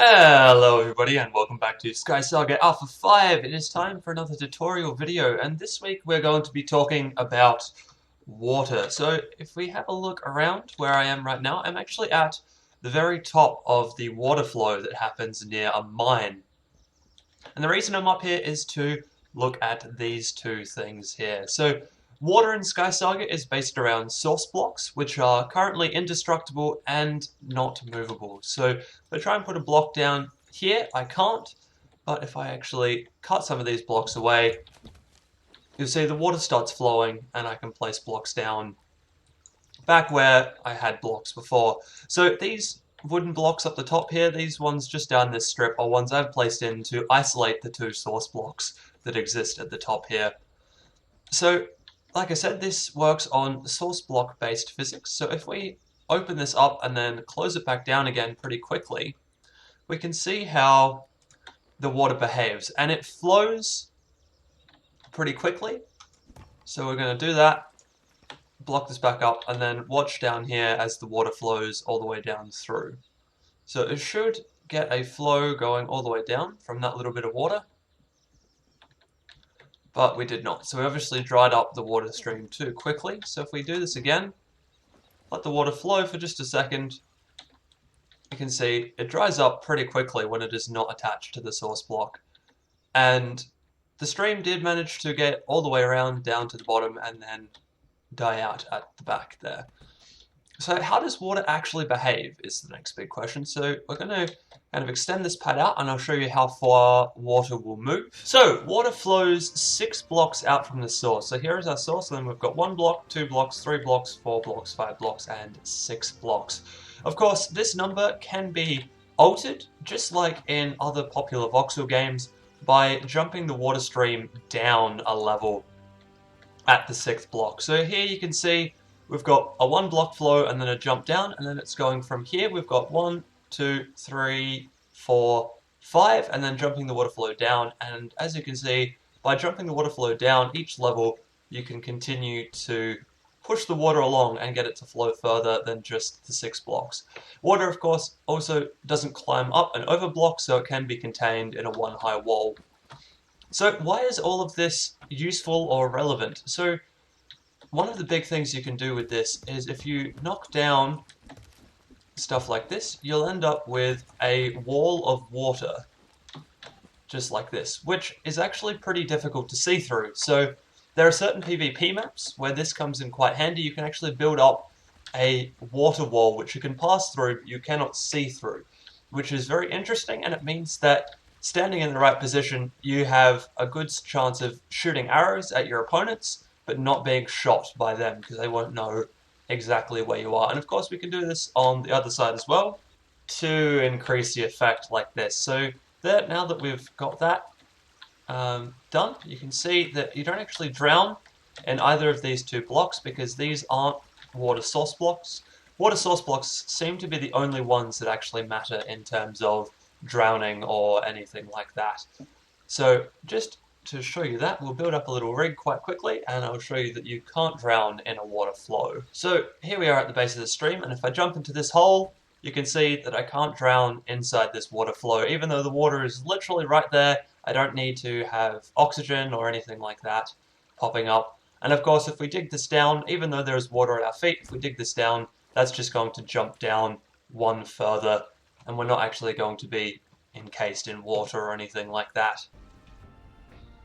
Hello everybody and welcome back to SkySaga Alpha 5. It is time for another tutorial video, and this week we're going to be talking about water. So if we have a look around where I am right now, I'm actually at the very top of the water flow that happens near a mine. And the reason I'm up here is to look at these two things here. So water in SkySaga is based around source blocks, which are currently indestructible and not movable. So if I try and put a block down here, I can't. But if I actually cut some of these blocks away, you'll see the water starts flowing and I can place blocks down back where I had blocks before. So these wooden blocks up the top here, these ones just down this strip, are ones I've placed in to isolate the two source blocks that exist at the top here. So, like I said, this works on source block based physics. So if we open this up and then close it back down again pretty quickly, we can see how the water behaves, and it flows pretty quickly. So we're going to do that. Block this back up and then watch down here as the water flows all the way down through. So it should get a flow going all the way down from that little bit of water, but we did not. So we obviously dried up the water stream too quickly. So if we do this again, let the water flow for just a second, you can see it dries up pretty quickly when it is not attached to the source block. And the stream did manage to get all the way around down to the bottom and then die out at the back there. So how does water actually behave is the next big question. So we're going to kind of extend this pad out and I'll show you how far water will move. So water flows 6 blocks out from the source. So here is our source, and then we've got 1 block, 2 blocks, 3 blocks, 4 blocks, 5 blocks, and 6 blocks. Of course, this number can be altered, just like in other popular voxel games, by jumping the water stream down a level at the 6th block. So here you can see we've got a 1 block flow and then a jump down, and then it's going from here. We've got 1, 2, 3, 4, 5, and then jumping the water flow down. And as you can see, by jumping the water flow down each level, you can continue to push the water along and get it to flow further than just the 6 blocks. Water, of course, also doesn't climb up and over blocks, so it can be contained in a 1 high wall. So why is all of this useful or relevant? So one of the big things you can do with this is if you knock down stuff like this, you'll end up with a wall of water, just like this, which is actually pretty difficult to see through. So there are certain PvP maps where this comes in quite handy. You can actually build up a water wall which you can pass through, but you cannot see through, which is very interesting, and it means that standing in the right position, you have a good chance of shooting arrows at your opponents, but not being shot by them, because they won't know exactly where you are. And of course, we can do this on the other side as well, to increase the effect like this. So there, now that we've got that done, you can see that you don't actually drown in either of these 2 blocks, because these aren't water source blocks. Water source blocks seem to be the only ones that actually matter in terms of drowning or anything like that. So just to show you that, we'll build up a little rig quite quickly, and I'll show you that you can't drown in a water flow. So here we are at the base of the stream, and if I jump into this hole, you can see that I can't drown inside this water flow. Even though the water is literally right there, I don't need to have oxygen or anything like that popping up. And of course, if we dig this down, even though there is water at our feet, if we dig this down, that's just going to jump down 1 further, and we're not actually going to be encased in water or anything like that.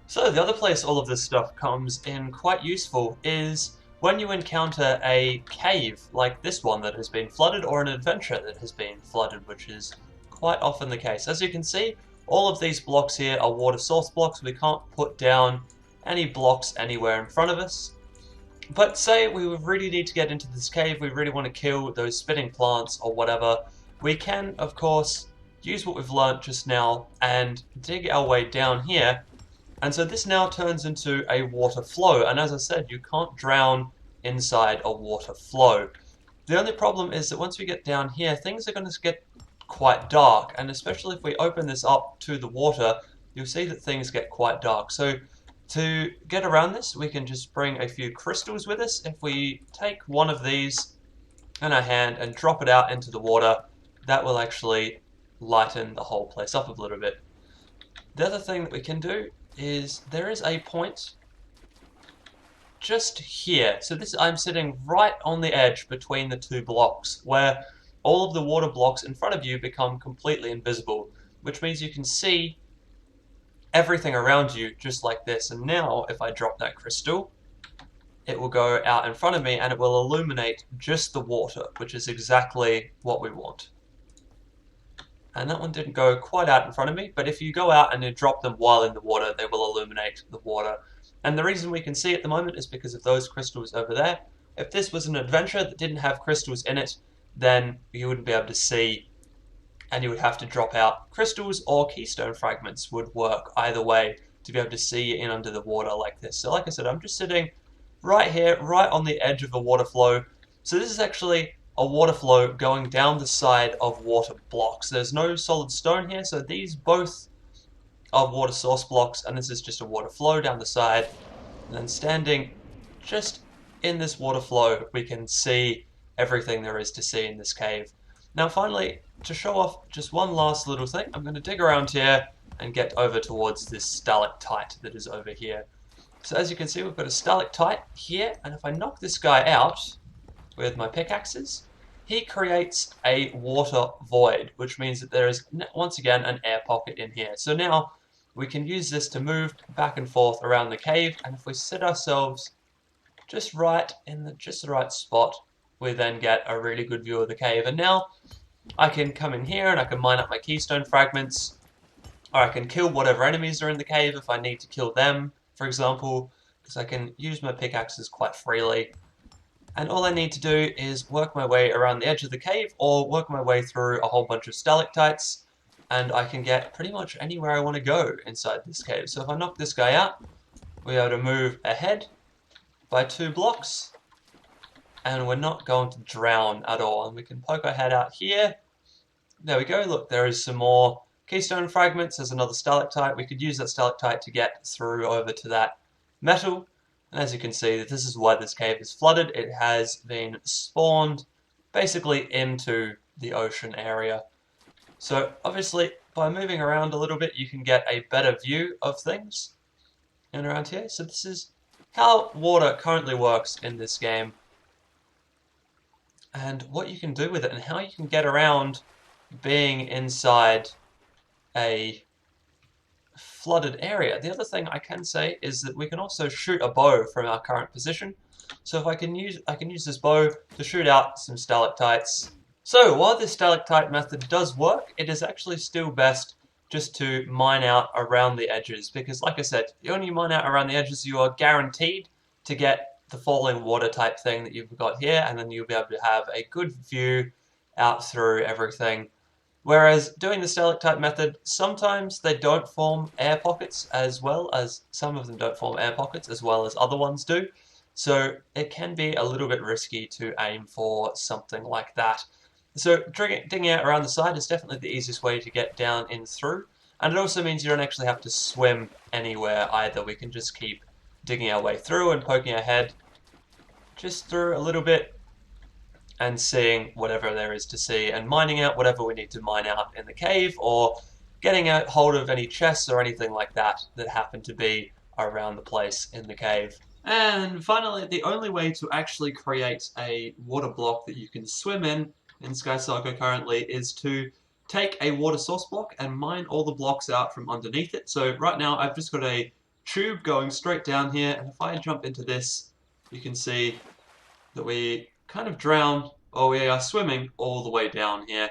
So the other place all of this stuff comes in quite useful is when you encounter a cave like this one that has been flooded, or an adventure that has been flooded, which is quite often the case. As you can see, all of these blocks here are water source blocks. We can't put down any blocks anywhere in front of us. But say we really need to get into this cave, we really want to kill those spitting plants or whatever, we can, of course, use what we've learnt just now and dig our way down here. And so this now turns into a water flow, and as I said, you can't drown inside a water flow. The only problem is that once we get down here, things are going to get quite dark, and especially if we open this up to the water, you'll see that things get quite dark. So to get around this, we can just bring a few crystals with us. If we take one of these in our hand and drop it out into the water, that will actually lighten the whole place up a little bit. The other thing that we can do is there is a point just here. So this, I'm sitting right on the edge between the two blocks where all of the water blocks in front of you become completely invisible, which means you can see everything around you just like this. And now if I drop that crystal, it will go out in front of me and it will illuminate just the water, which is exactly what we want. And that one didn't go quite out in front of me, but if you go out and you drop them while in the water, they will illuminate the water. And the reason we can see at the moment is because of those crystals over there. If this was an adventure that didn't have crystals in it, then you wouldn't be able to see, and you would have to drop out crystals, or keystone fragments would work either way to be able to see in under the water like this. So like I said, I'm just sitting right here, right on the edge of a water flow. So this is actually a water flow going down the side of water blocks. There's no solid stone here, so these both are water source blocks, and this is just a water flow down the side. And then standing just in this water flow, we can see everything there is to see in this cave. Now finally, to show off just one last little thing, I'm going to dig around here and get over towards this stalactite that is over here. So as you can see, we've got a stalactite here, and if I knock this guy out with my pickaxes, he creates a water void, which means that there is once again an air pocket in here. So now we can use this to move back and forth around the cave, and if we sit ourselves just right in just the right spot, we then get a really good view of the cave. And now I can come in here and I can mine up my keystone fragments, or I can kill whatever enemies are in the cave if I need to kill them, for example, because I can use my pickaxes quite freely. And all I need to do is work my way around the edge of the cave, or work my way through a whole bunch of stalactites, and I can get pretty much anywhere I want to go inside this cave. So if I knock this guy out, we're able to move ahead by 2 blocks, and we're not going to drown at all. And we can poke our head out here. There we go, look, there is some more keystone fragments. There's another stalactite. We could use that stalactite to get through over to that metal. And as you can see, this is why this cave is flooded. It has been spawned basically into the ocean area. So obviously, by moving around a little bit, you can get a better view of things in around here. So this is how water currently works in this game, and what you can do with it, and how you can get around being inside a flooded area. The other thing I can say is that we can also shoot a bow from our current position. So if I can use this bow to shoot out some stalactites. So while this stalactite method does work, it is actually still best just to mine out around the edges, because like I said, when you mine out around the edges, you are guaranteed to get the falling water type thing that you've got here, and then you'll be able to have a good view out through everything. Whereas doing the stalactite method, sometimes they don't form air pockets as well as, some of them don't form air pockets as well as other ones do. So it can be a little bit risky to aim for something like that. So digging out around the side is definitely the easiest way to get down in through. And it also means you don't actually have to swim anywhere either. We can just keep digging our way through and poking our head just through a little bit, and seeing whatever there is to see, and mining out whatever we need to mine out in the cave, or getting a hold of any chests or anything like that that happen to be around the place in the cave. And finally, the only way to actually create a water block that you can swim in SkySaga currently is to take a water source block and mine all the blocks out from underneath it. So right now I've just got a tube going straight down here, and if I jump into this, you can see that we kind of drown, or we are swimming all the way down here.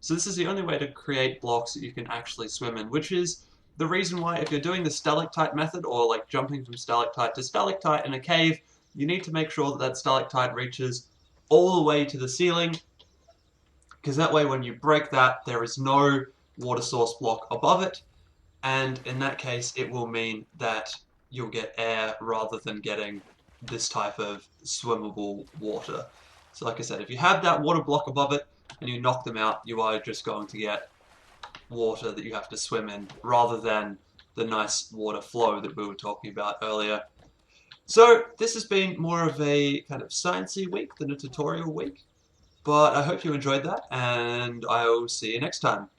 So this is the only way to create blocks that you can actually swim in, which is the reason why if you're doing the stalactite method, or like jumping from stalactite to stalactite in a cave, you need to make sure that that stalactite reaches all the way to the ceiling, because that way when you break that, there is no water source block above it, and in that case it will mean that you'll get air rather than getting this type of swimmable water. So like I said, if you have that water block above it and you knock them out, you are just going to get water that you have to swim in, rather than the nice water flow that we were talking about earlier. So this has been more of a kind of sciencey week than a tutorial week, but I hope you enjoyed that, and I will see you next time.